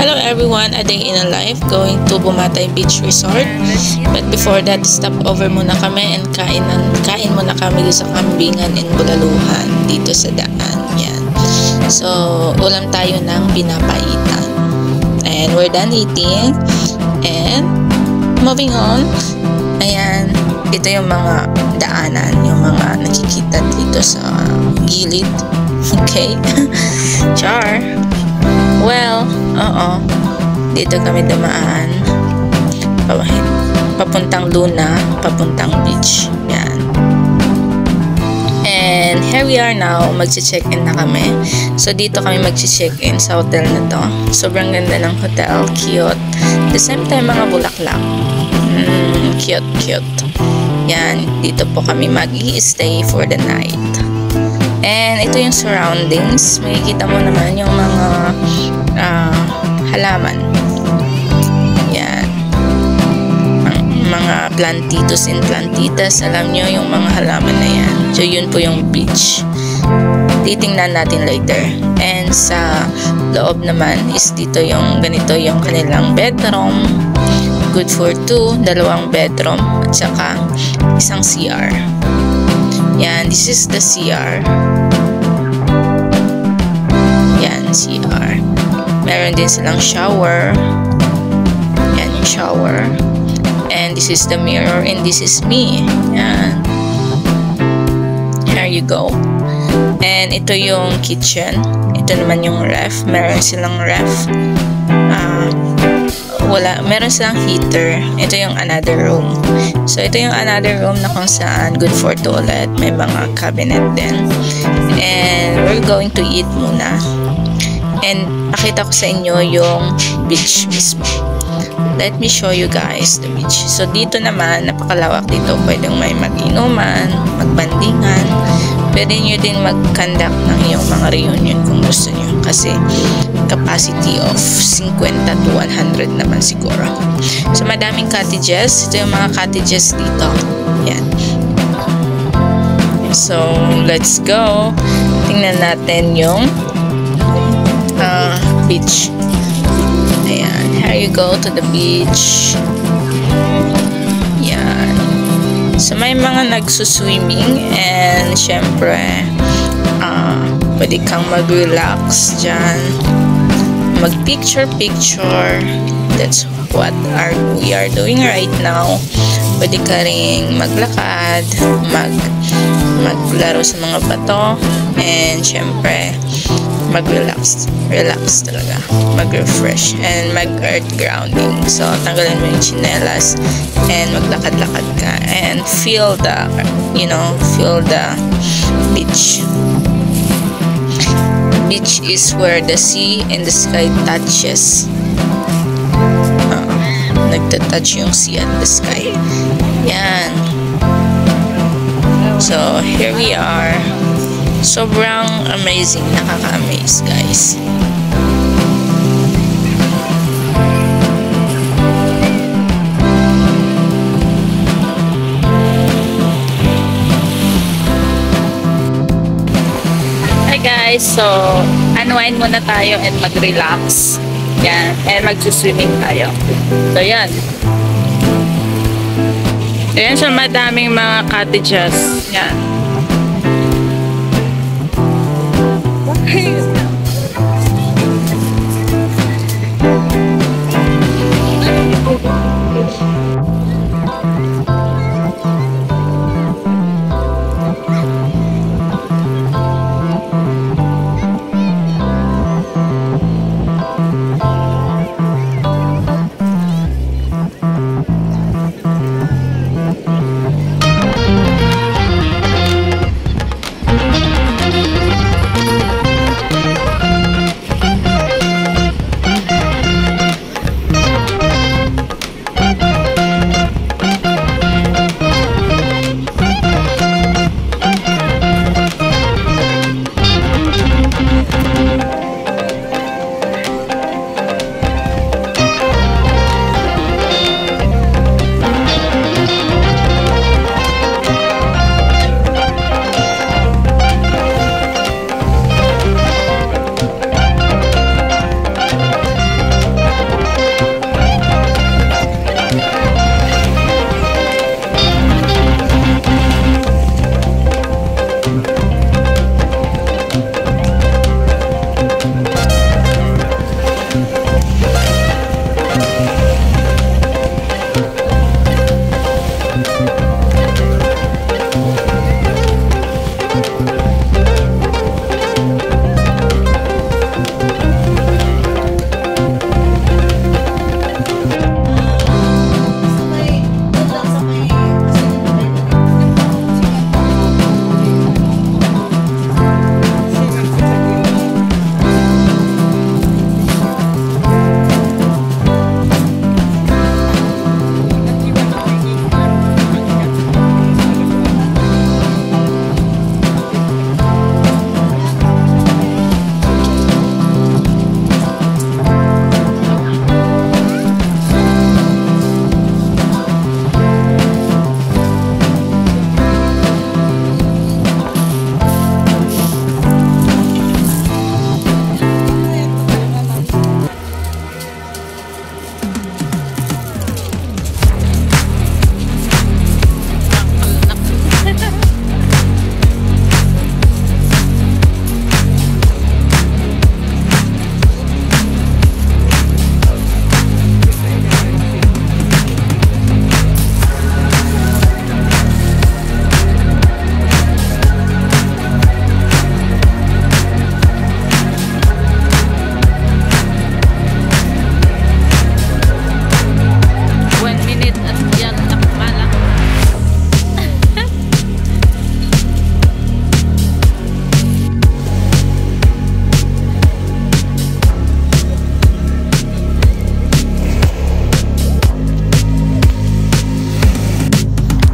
Hello everyone, a day in a life going to Bumatay Beach Resort. But before that, stop over muna kami and kain muna kami sa Kambingan in Bulaluhan dito sa daan. Yan. So, ulam tayo ng pinapaitan. And we're done eating. And moving on. Ayan, ito yung mga daanan, yung mga nakikita dito sa gilid. Okay? Char. Well, dito kami dumaan. Papuntang Luna, papuntang beach. Yan. And here we are now, magche-check-in na kami. So, dito kami magche-check-in sa hotel na to. Sobrang ganda ng hotel, cute. At the same time, mga bulaklak. Cute. Yan, dito po kami mag-i-stay for the night. And ito yung surroundings. Makikita mo naman yung mga halaman. Yan. Mga plantitos and plantitas. Alam nyo yung mga halaman na yan. So, yun po yung beach. Titingnan natin later. And sa loob naman is dito yung ganito yung kanilang bedroom. Good for 2, 2 bedroom at saka isang CR. Yan, this is the CR. Yan, CR. Meron din silang shower. Yan yung shower. And this is the mirror and this is me. Yan. Here you go. And ito yung kitchen. Ito naman yung ref. Meron silang ref. Meron silang heater. Ito yung another room. So, ito yung another room na kung saan good for toilet. May mga cabinet din. And we're going to eat muna. And pakita ko sa inyo yung beach mismo. Let me show you guys the beach. So, dito naman, napakalawak dito. Pwedeng may mag-inuman, magbandingan. Pwede nyo din mag-conduct ng iyong mga reunion kung gusto nyo. Kasi, capacity of 50 to 100 naman siguro. So, madaming cottages. Ito yung mga cottages dito. Yan. So, let's go. Tingnan natin yung beach. Ayan. Here you go to the beach. Yan. So, may mga nagsuswimming and syempre, pwede kang mag-relax dyan. Mag-picture. That's what we are doing right now. Pwede ka rin maglakad, maglaro sa mga bato, and syempre, mag-relax. Relax talaga. Mag-refresh and mag-earth grounding. So, tanggalin mo yung chinelas and maglakad-lakad ka and feel the beach. Beach is where the sea and the sky touches. Nagtatouch yung sea and the sky. Yan. So, here we are. Sobrang amazing. Nakaka-amaze, guys. Guys, so unwind muna tayo and mag-relax. Yan, and mag-swimming tayo. So, yan. Ayan siya, madaming mga cottages. Yan.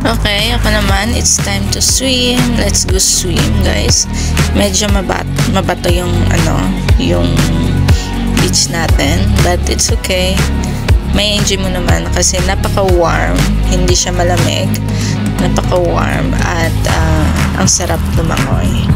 Okay, ako naman, it's time to swim. Let's go swim, guys. Medyo mabato yung yung beach natin, but it's okay. May enjoy mo naman kasi napaka-warm, hindi siya malamig. Napaka-warm at ang sarap lumangoy.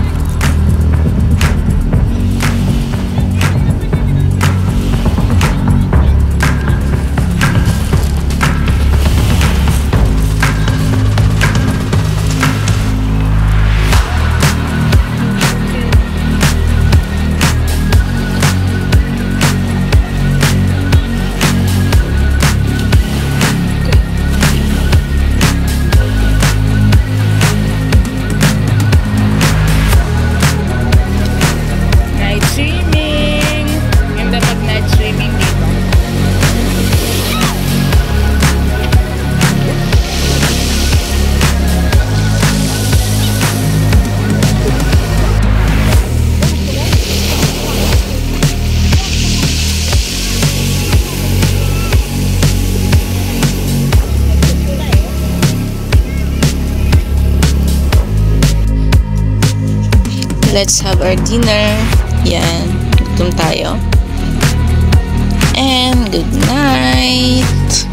Let's have our dinner. Yan. Gutom tayo. And good night.